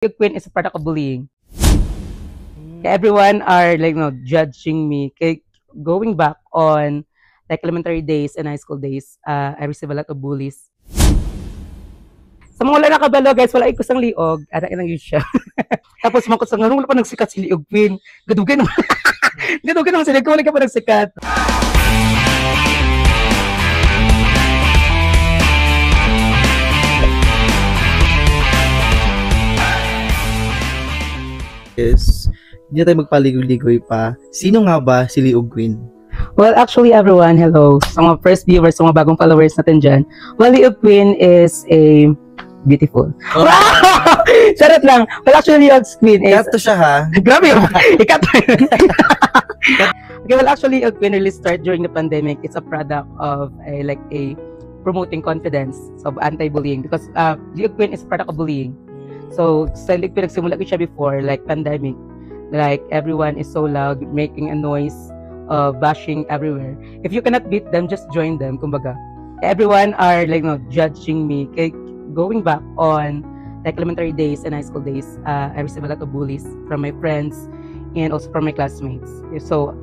Queen is a product of bullying. Everyone are like judging me. Going back on like elementary days and high school days, I received a lot of bullies. Sa mga wala nakabalo guys, wala ko sang liog, ara lang yun siya. Tapos man ko sa nganong wala pa nagsikat si Liog Queen. Gadugan naman. Gadugan naman sila, wala ka pa nagsikat. Hindi tayo magpaligoy-ligoy pa. Sino nga ba si Liog Queen? Well, actually everyone, hello. Sa mga first viewers, sa mga bagong followers natin dyan. Well, Liog Queen is a beautiful. Oh. Wow! Charot lang. Well, actually Liog Queen is... Ikato siya ha? Grabe yun. Ikato yun. Okay, well, actually Liog Queen really started during the pandemic. It's a product of a promoting confidence of anti-bullying because Liog Queen is a product of bullying. So, sa Liog Queen, nagsimula ko siya before, like pandemic. Like, everyone is so loud, making a noise, bashing everywhere. If you cannot beat them, just join them, kumbaga. Everyone are like, judging me. Going back on like elementary days and high school days, I received a lot of bullies from my friends and also from my classmates. So,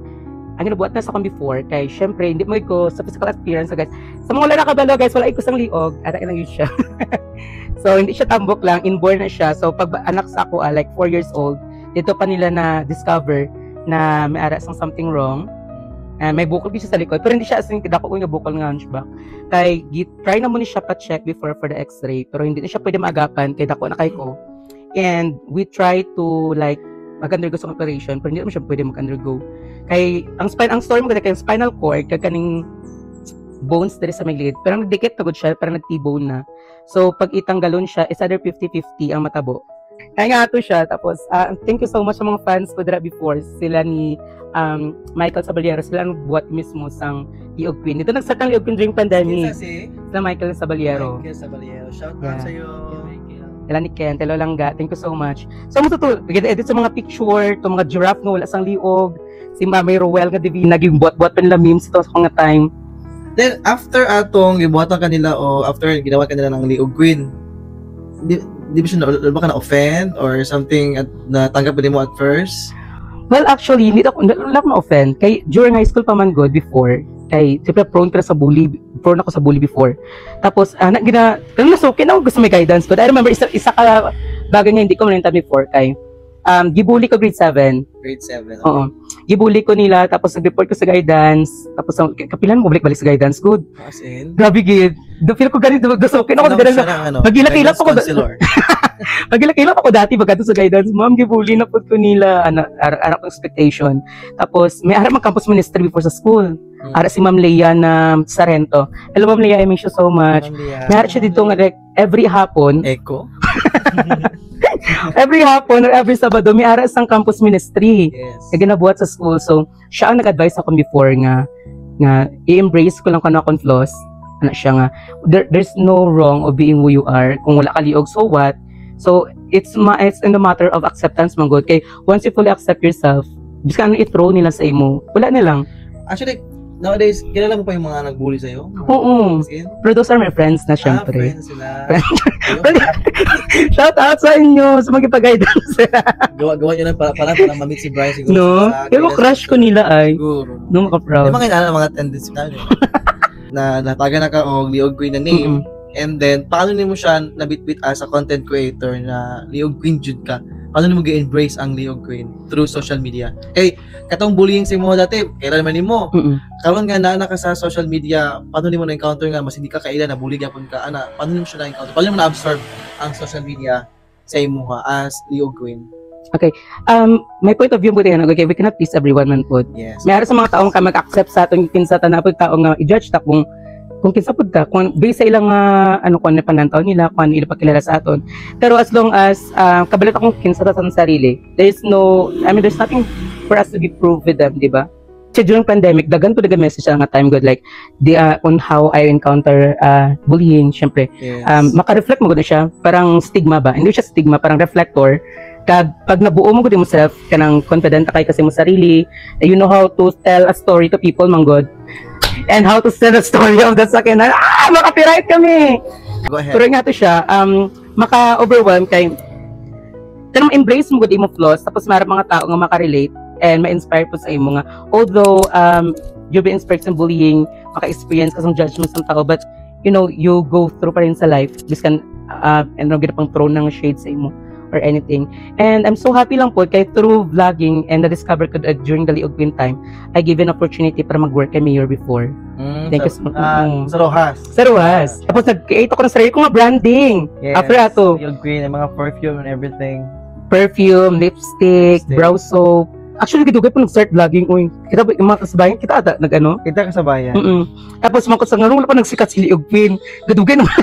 ang ginabuhat na sa akong before, kay syempre, hindi mo ko sa physical appearance, so guys. Sa mga wala nakabalo guys, wala ko sang liog, ara lang yun siya. So, hindi siya tambok lang, inborn na siya. So, pag anak sa ako, like 4 years old, dito pa nila na-discover na may ara sang something wrong. May bukol siya sa likod, pero hindi siya asing dako ko yung bukol nga hunchback. Kay try na mo ni siya pa-check before for the x-ray, pero hindi na siya pwede maagapan, kay dako na kay ko. And we try to like mag-undergo sa operation, pero hindi naman siya pwede mag-undergo. Kay ang story mo kay spinal cord, kay kaning bones diri sa may lid, pero nagdikit tagod siya, parang nag-T-bone na. So pag itanggalon siya, is other 50-50 ang matabo. Kaya nga ato siya. Tapos, thank you so much sa mga fans ko dira before. Sila ni Michael Sabaliero. Sila ang buhat mismo sang Liog Queen. Dito nag-start ang Liog Queen during pandemic. Sila Michael Sabaliero. Michael Sabaliero. Shout out sa'yo. Sila ni Ken. Telo Langga. Thank you so much. So, edit sa mga picture. Itong mga giraffe no, wala sang liog. Si Mami Rowell nga Divina. Buhat-buhat pa nila memes ito sa mga time. Then, after atong gibuhatan kanila o after ginawa kanila ng Liog Queen, di ba siya ba ka na-offend or something at natanggap din mo at first? Well, actually, hindi ako na-offend. Kay during high school pa man good before, kay siyempre prone ka na sa bully, prone ako sa bully before. Tapos, nasukin ako gusto may guidance ko. I remember, isa ka bagay nga hindi ko manintan before, kay gibully ko grade 7. Grade 7, okay. Oo. Gibully ko nila, tapos nag-report ko sa guidance, tapos kapilan mo, balik-balik sa guidance, good. As in? Grabe, gid. Feel ko ganito, gustokin ako sa ganito. Magilak-ilak ako. Magilak-ilak ako dati, pagkato sa guidance, ma'am, gibully na po ko nila, arap expectation. Tapos, may arap mag-campus ministry before sa school. Ara si Ma'am Leia na Sarento. Hello, Ma'am Leia, I miss you so much. May arap siya dito nga, like, every hapon. Echo? Every hapon or every Sabado, may aras ang campus ministry. Yes. Na ginabuhat sa school. So, siya ang nag-advise ako before nga i-embrace ko lang kung akong flaws. Ano siya nga, there's no wrong of being who you are. Kung wala ka liog, so what? So, it's in the matter of acceptance, man God. Kay once you fully accept yourself, bisa ka i-throw nila sa imo. Wala na lang. Actually, nowadays, kilala mo pa yung mga nag-bully sa'yo? Oo. Pero those are my friends na syempre. Friends sila. Shout out sa inyo sa magipag-guidance. Gawa nyo lang para ma-meet si Brian siguro. No? Yung crush ko nila ay. Siguro. No, maka-proud. Yung mga tendency namin. Na nataga na ka o Liog Queen na name. And then, paano mo siya nabitbit as a content creator na Liog Queen Jude ka? Paano mo ga-embrace ang Liog Queen through social media? Eh, katong bullying sa mo dati, kailan naman mo? Karon nga na ka sa social media, paano mo na-encounter nga, mas hindi ka kailan na bully yapon ka, paano mo siya na-encounter? Paano mo na-absorb ang social media sa imo as Liog Queen? Okay. My point of view mo rin, okay, we cannot please everyone man po. Yes. May sa mga taong ka mag-accept sa atong kinsa na po taong nga i-judge ta kung kinsa pud ka, kung based sa ilang kung panantaw nila, kung ila pakilala sa aton. Pero as long as kabalit akong kinsa ta sa sarili, there's nothing for us to be proved with them, di ba? So during pandemic, dagan message nga time good like on how I encounter bullying, syempre. Yes. Maka-reflect mo gud siya, parang stigma ba? Hindi siya stigma, parang reflector. Pag nabuo mo gud yourself, kanang confident ka kasi mo sarili, you know how to tell a story to people, manggod. And how to tell the story of the second maka-copyright kami. Go ahead. Pero nga to siya, maka-overwhelm kay Kaya ma-embrace mo gud imo flaws tapos mara mga tao nga makarelate and ma-inspire po sa imo nga although you've been inspired sa bullying, maka-experience ka sa judgments ng tao, but you know, you go through pa rin sa life biskan and gina pang throw ng shade sa imo or anything. And I'm so happy lang po kay through vlogging and na-discover ko during the Liog Queen time, I give an opportunity para mag-work kay Mayor before. Thank you so much. Sa Rojas. Sa Rojas. Tapos nag-create ako ng sarili ko nga branding. Yes. After ato, Liog Queen, yung mga perfume and everything. perfume, lipstick, brow soap. Actually, gidugay po nag-start vlogging. Uy, kita ba yung mga kasabayan? Kita ata, nag-ano? Kita kasabayan. Tapos mga kasang wala pa nagsikat si Liog Queen. Gadugay naman.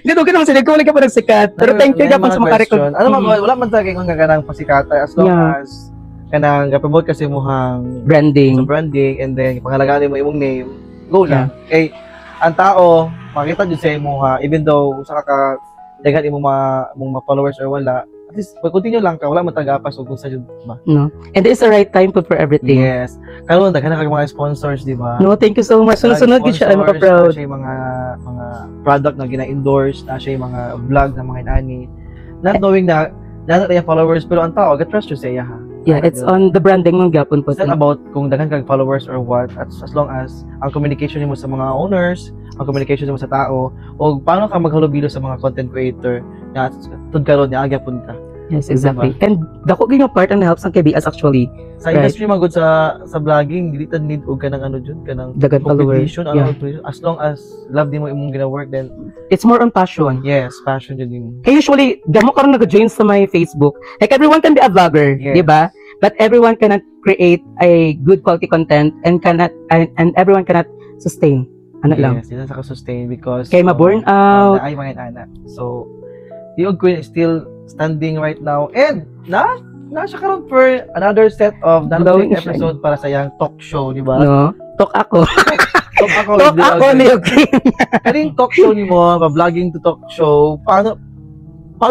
Gadugay naman sila. Wala ka pa nagsikat. Pero thank you gapon sa mga record. Ano wala man talaga kung gaganang pasikata as long as kanang gapromote kasi mo hang branding. Branding and then pangalagaan mo imong name. Go lang. Kay ang tao, makita jud sa imo ha, even though usa ka dagan imo mga followers or wala, at least pag-continue lang ka, wala man tagapas o kung sa jud ba. No. And it's the right time for everything. Yes. Karon daghan na kay mga sponsors, di ba? No, thank you so much. Sunod gid siya, I'm proud. Siya mga product na gina-endorse, na siya mga vlog na mga inani. Not knowing na yung followers, pero ang tao, trust you sa iya ha. Yeah, it's on the branding ng gapon po. It's not about kung daghan kag followers or what, as long as ang communication mo sa mga owners, ang communication mo sa tao, o paano ka maghalubilo sa mga content creator na tud karon niya agyapon ka. Yes, exactly. And dako gyud yung part ang helps ang KBS actually. Sa industry man gud sa vlogging, dili ta need og kanang ano jud, kanang dagan followers. As long as love din mo imong gina-work, then it's more on passion. Yes, passion jud din. Kaya usually, damo karon nag-join sa my Facebook. Like everyone can be a vlogger, di ba? But everyone cannot create a good quality content and everyone cannot sustain. Ano lang? Yes, hindi sa sustain because kaya ma-burn out. Ay mga anak. So, Liog Queen is still standing right now and na siya karon for another set of episode para sa yang talk show, di ba? No, talk ako. Talk ako, Liog Queen. Kaning talk show nimo, vlogging to talk show, paano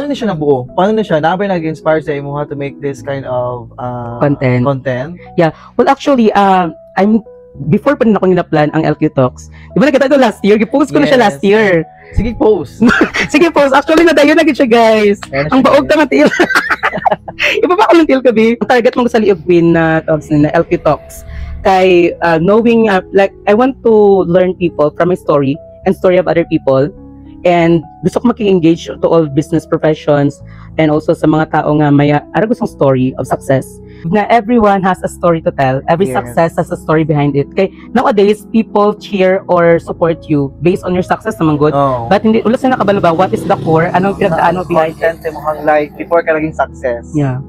na siya nabuo? Paano na siya nag-inspire sa imo to make this kind of content? Yeah. Well, actually, I'm before pa rin ako nila-plan ang LQ Talks. Di ba nakita ito last year? Gipost ko na siya last year. Sige, post. Sige, post. Actually, nadayon na gid siya, guys. Ang baog ta nga til. Ibaba ko ng til kabi. Ang target mo sa Liog Queen na talks na LQ Talks. Kay knowing, like, I want to learn people from my story and story of other people. And gusto ko maki-engage to all business professions and also sa mga tao nga may gustong story of success. Na everyone has a story to tell. Every success has a story behind it. Okay, nowadays people cheer or support you based on your success naman good. But hindi ulit sa nakabalo ba what is the core? Anong pinagdaan mo behind content mo hang life before ka naging success? Yeah.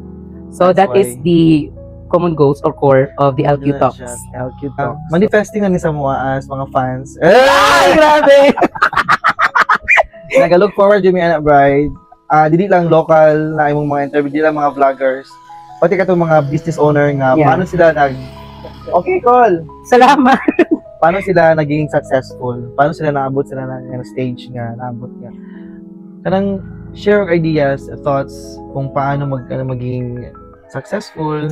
So that is the common goals or core of the LQ Talks. LQ Talks. Manifesting na ni sa mga as mga fans. Ay, grabe. Nag-look forward yung mga anak bride. Dili lang local na imong mga interview, dili lang mga vloggers. Pati ka itong mga business owner nga, paano sila okay, call. Salamat. Paano sila naging successful? Paano sila naabot sila ng stage nga, naabot nga. Kanang share ideas, thoughts, kung paano maging successful.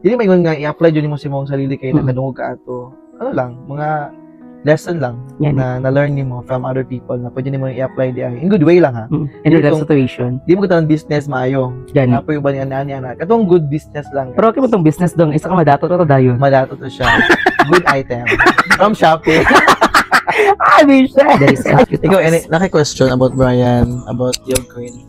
Dili may nga i-apply dyan mo sa mong sarili kayo na kadungog ka ato. Ano lang, mga lesson lang na na-learn mo from other people na pwede mo i-apply di in good way lang ha. In that situation. Di mo katang business maayo. Yan. Apo yung ba ni anak. Katong good business lang. Pero okay mo tong business dong. Isa ka madato to dayon. Madato to siya. Good item. From Shopee. I wish that. Ikaw, naki-question about Brian, about Liog Queen.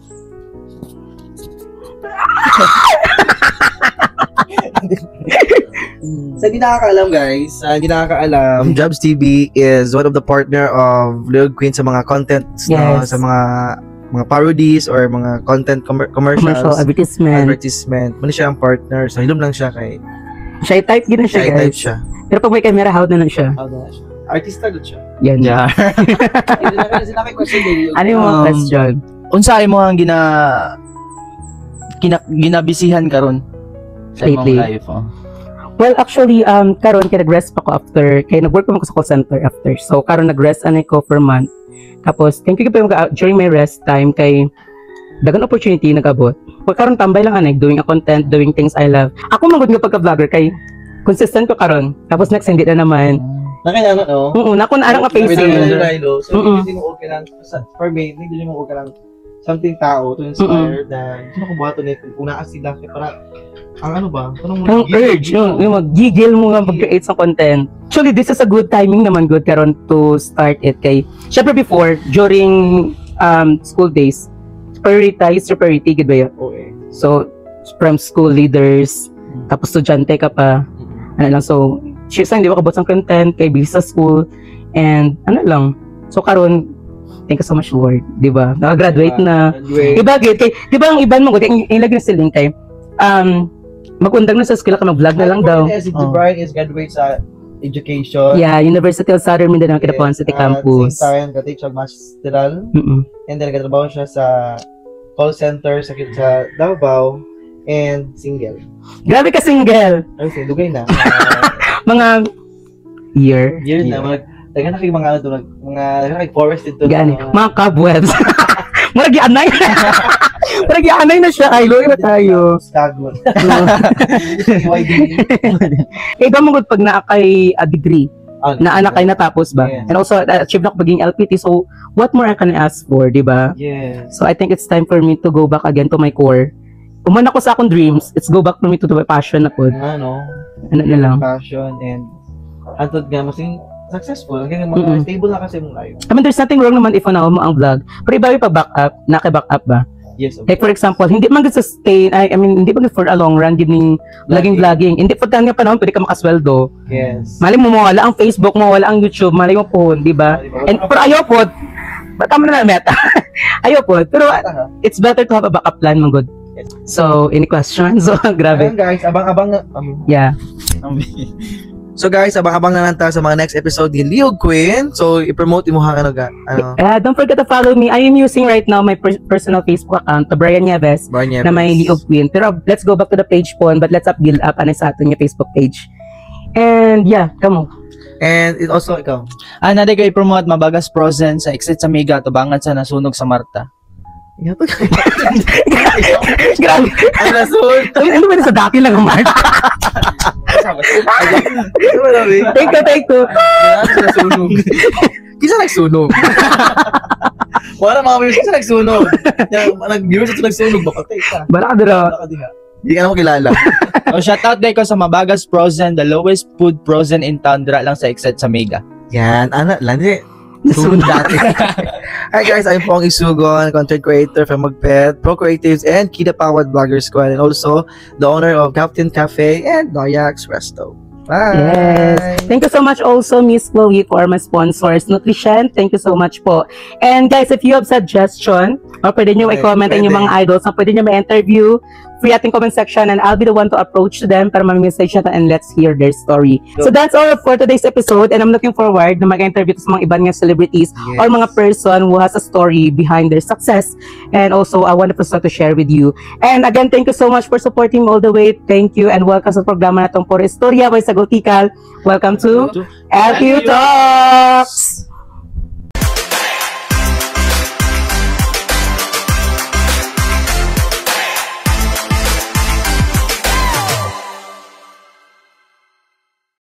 Sa hindi nakakaalam guys, Jobs TV is one of the partner of Liog Queen sa mga contents, no? Sa mga parodies or mga content commercials, advertisement. Mali siya ang partner, so hilom lang siya kay shy type gina siya guys. Siya. Pero pag may camera, how na lang siya. Artista good siya. Yan. Yeah. Ano yung mga question? Unsa mo ang ginabisihan karon sa imong life? Well, actually, karon kaya nag-rest pa ko after, kaya nag-work pa ako sa call center after. So, karon nag-rest ko for a month. Tapos, thank you pa yung during my rest time, kay dagan opportunity nag-abot. Pag karon tambay lang doing a content, doing things I love. Ako magud nga pagka-vlogger, kay consistent ko karon. Tapos next, hindi na naman. Nakailangan, no? Nakon arang nga facing. So, hindi mo okay lang. For me, hindi mo okay lang something tao to inspire na gusto ko buhaton nito kung naa sila kaya para ang ano ba? Ang urge, yung mag-gigil mo nga mag-create sa content. Actually, this is a good timing naman good karon to start it kay syempre before during school days prioritize your priority gid ba yun? Okay. So from school leaders tapos estudyante ka pa ano lang so sayang di ba kabot sa content kay busy sa school and ano lang so karon thank you so much Lord di ba naka-graduate na iba gid kay di ba ang iban mo gud ilagay sa link kay mag-undang na sa eskwela ka mag-vlog na lang daw. Si Brian is graduate sa education. Yeah, University of Southern Mindanao Kidapawan City Campus. Same time, gatik siya masteral. And then, nagkatrabaho siya sa call center sa Davao and single. Grabe ka single! Okay, dugay na. Mga year na. Dagan na kayo mga ano doon, mga forest dito. Gani, mga cobwebs. Marag anay na siya. Ay, loy na tayo. Stagnant. Iba mo pag naakay a degree, na anak ay natapos ba? Yes. And also, achieve na ko maging LPT. So, what more I can ask for, di ba? Yes. So, I think it's time for me to go back again to my core. Uman ako sa akong dreams, it's go back for me to my passion na po. Ano na lang. Passion and antod nga, masing successful. Hanggang mga stable na kasi mong life. I mean, there's nothing wrong naman if ano mo ang vlog. Pero iba yung pa-back up, naka-back up ba? Yes, Like for example, hindi man sustain, I mean, hindi man for a long run, giving vlogging. Hindi po tayo panahon, pwede ka makasweldo. Yes. Mali mo mawala ang Facebook, mawala ang YouTube, mali mo po, di ba? And pero ayaw po, tama na meta. Ayaw po, pero it's better to have a backup plan, mga good. So, any questions? So, grabe. Ayan guys, abang-abang na. Yeah. So guys, abang-abang na lang tayo sa mga next episode ni Liog Queen. So, i-promote mo ha ano. Don't forget to follow me. I am using right now my personal Facebook account, Brian Nieves, na may Liog Queen. Pero let's go back to the page po, but let's build up sa atin yung Facebook page. And yeah, come on. And it also, ikaw. Nade ko i-promote Mabagas Frozen sa Exit sa Mega, tubangan sa nasunog sa Marta. Grabe. Ang nasun. Ano ba sa dati lang ang Marta? Take two. Kisa nagsunog. Wala mga viewers, kisa nagsunog. Nag-viewers ito nagsunog. Baka ka. Bala ka dira. Hindi ka naman kilala. Shout out day ko sa Mabagas Frozen, the lowest food frozen in town, dira lang sa Exit sa Mega. Yan, landi. Sunog dati. Hi guys, I'm Pong Isugon, content creator from Magpet, Pro Creatives, and Kida Powered Vlogger Squad, and also the owner of Captain Cafe and Noyax Resto. Bye! Yes. Thank you so much also, Miss Chloe, for my sponsors, Nutrition. Thank you so much po. And guys, if you have suggestion, or pwede nyo i-comment ang inyong mga idols, na pwede nyo ma-interview, free ating comment section, and I'll be the one to approach to them para mag-message natin and let's hear their story. So that's all for today's episode, and I'm looking forward na mag-interview sa mga ibang celebrities or mga person who has a story behind their success, and also a wonderful story to share with you. And again, thank you so much for supporting me all the way. Thank you, and welcome sa programa na itong Puro Istorya by Sagotikal. Welcome to LQ Talks!